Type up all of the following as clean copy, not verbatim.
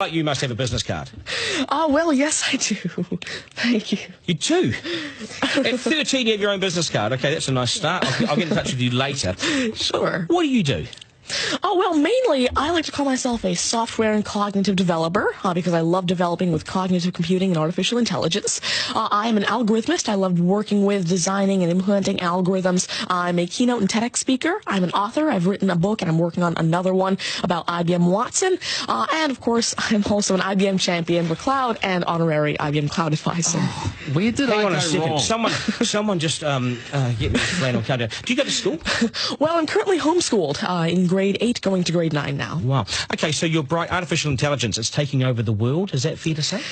You must have a business card. Well, yes, I do. Thank you. You do? At 13, you have your own business card. Okay, that's a nice start. I'll get in touch with you later. Sure. What do you do? Oh, well, mainly, I like to call myself a software and cognitive developer because I love developing with cognitive computing and artificial intelligence. I am an algorithmist. I love working with, designing, and implementing algorithms. I'm a keynote and TEDx speaker. I'm an author. I've written a book, and I'm working on another one about IBM Watson. And, of course, I'm also an IBM champion for cloud and honorary IBM cloud advisor. Oh, where did Hang I on go a second. wrong? Someone just get me a flannel countdown. Do you go to school? Well, I'm currently homeschooled in grade 8, going to grade 9 now. Wow. Okay, so you're bright. Artificial intelligence is taking over the world. Is that fair to say?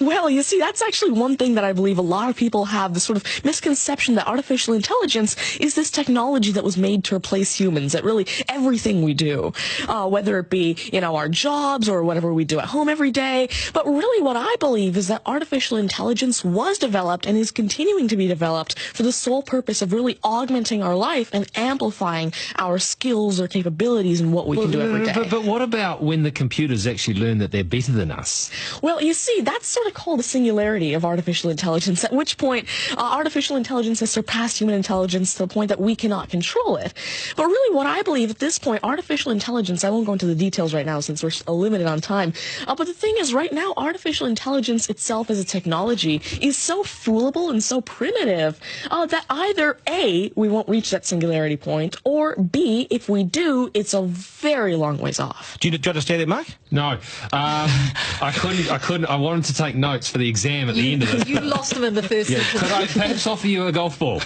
Well, you see, that's actually one thing that I believe a lot of people have, the sort of misconception that artificial intelligence is this technology that was made to replace humans, that really everything we do, whether it be, our jobs or whatever we do at home every day. But really what I believe is that artificial intelligence was developed and is continuing to be developed for the sole purpose of really augmenting our life and amplifying our skills or capabilities and what we can do every day. But what about when the computers actually learn that they're better than us? Well, you see, that's sort of called a singularity of artificial intelligence, at which point artificial intelligence has surpassed human intelligence to the point that we cannot control it. But really what I believe at this point, artificial intelligence, I won't go into the details right now since we're limited on time, but the thing is right now, artificial intelligence itself as a technology is so foolable and so primitive that either A, we won't reach that singularity point, or B, if we do, it's a very long ways off. Do you understand that, Mark? No. I couldn't. I wanted to take notes for the exam at the end of it. You lost them in the first sentence. Could I perhaps offer you a golf ball?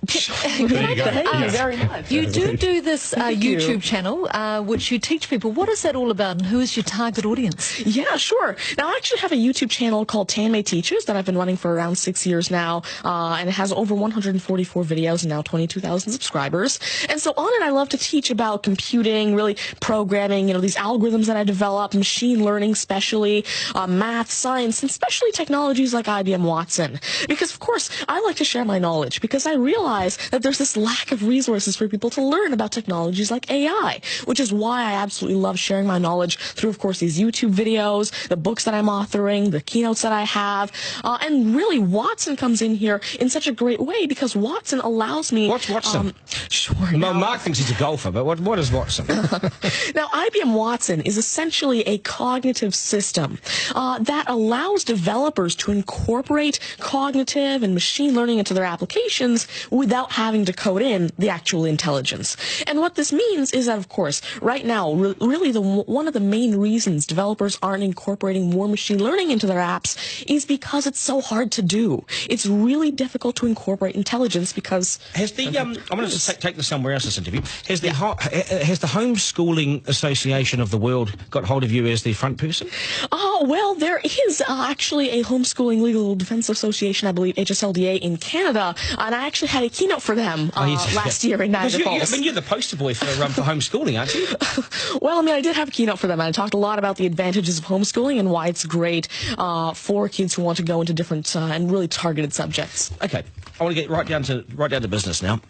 There you go. Thank you very much. You do this YouTube channel, which you teach people. What is that all about, and who is your target audience? Yeah, sure. Now, I actually have a YouTube channel called Tanmay Teaches that I've been running for around 6 years now, and it has over 144 videos and now 22,000 subscribers. And so on it, I love to teach about computing, really programming, these algorithms that I develop, machine learning especially, math, science, and especially technologies like IBM Watson. Because, of course, I like to share my knowledge because I realize that there's this lack of resources for people to learn about technologies like AI, which is why I absolutely love sharing my knowledge through, of course, these YouTube videos, the books that I'm authoring, the keynotes that I have, and really Watson comes in here in such a great way because Watson allows me... What's Watson? Sure. Mark thinks he's a golfer, but what is Watson? Now, IBM Watson is essentially a cognitive system that allows developers to incorporate cognitive and machine learning into their applications without having to code in the actual intelligence. And what this means is that, of course, right now, really one of the main reasons developers aren't incorporating more machine learning into their apps is because it's so hard to do. It's really difficult to incorporate intelligence because... Has the I'm going to take this somewhere else, this interview. Has the Homeschooling Association of the World got hold of you as the front person? Oh, well, there is actually a Homeschooling Legal Defense Association, I believe, HSLDA in Canada, and I actually had a keynote for them last year in Niagara Falls. You're the poster boy for homeschooling, aren't you? Well, I did have a keynote for them, and I talked a lot about the advantages of homeschooling and why it's great for kids who want to go into different and really targeted subjects. Okay, I want to get right down to business now.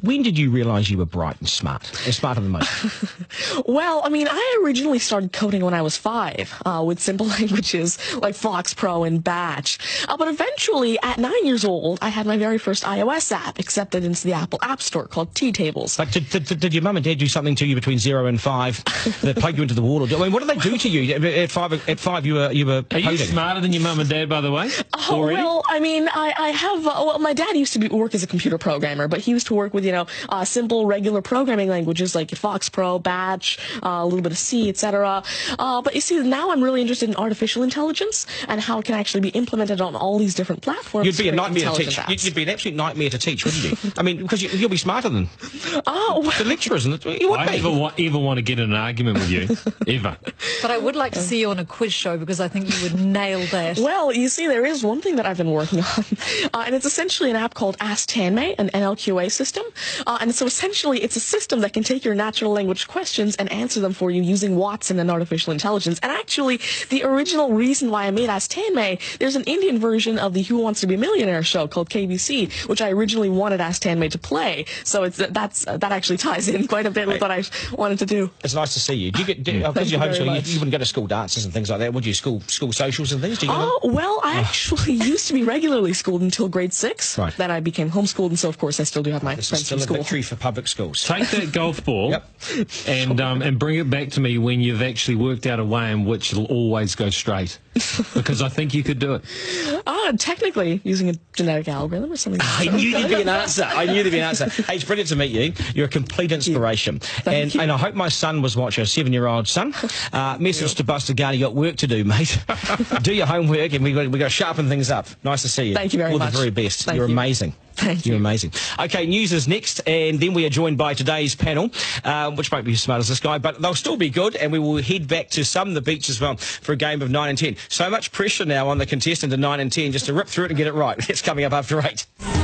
When did you realise you were bright and smart, and smarter than most? Well, I originally started coding when I was 5 with simple languages like Fox Pro and Batch. But eventually, at 9 years old, I had my very first iOS app accepted into the Apple App Store called T-Tables. Like, did your mum and dad do something to you between 0 and 5 that plugged you into the wall? What did they do to you? At 5 you were Are you smarter than your mum and dad, by the way? Already? Well, I have... my dad used to work as a computer programmer, but he used to work with, simple, regular programming languages like Fox Pro, Batch, a little bit of C, etc. But you see, now I'm really interested in artificial intelligence and how it can actually be implemented on all these different platforms. You'd be a nightmare to teach. You'd be an absolute nightmare to teach, wouldn't you? Because you'll be smarter than the lecturers. I ever want to get in an argument with you, ever. But I would like to see you on a quiz show because I think you would nail that. Well, you see, there is one thing that I've been working on, and it's essentially an app called Ask Tanmay, an NLQA system. And so essentially it's a system that can take your natural language questions and answer them for you using Watson and artificial intelligence. And actually, the original reason why I made Ask Tanmay, there's an Indian version of the Who Wants to Be a Millionaire show called KBC, which I originally wanted Ask Tanmay to play. So that actually ties in quite a bit with what I wanted to do. It's nice to see you. Do you get, because you're homeschooled, you wouldn't go to school dances and things like that, would you? School socials and things? Do you well, I actually used to be regularly schooled until grade 6. Right. Then I became homeschooled, and so of course I still do have my This is friends still from a school. victory for public schools. Take that golf ball Yep. and bring it back to me when you've actually worked out a way in which it'll always go straight. Because I think you could do it. Technically, using a genetic algorithm or something. I knew there'd be an answer. I knew there'd be an answer. Hey, it's brilliant to meet you. You're a complete inspiration. Thank you. And I hope my son was watching, a 7-year-old son. Message to Buster Garner, you got work to do, mate. Do your homework, and we got to sharpen things up. Nice to see you. Thank you very All much. the very best. Thank You're you. amazing. Thank You're you. amazing. Okay, news is next, and then we are joined by today's panel, which won't be as smart as this guy, but they'll still be good, and we will head back to some of the beach as well for a game of 9 and 10. So much pressure now on the contestant in 9 and 10 just to rip through it and get it right. It's coming up after 8.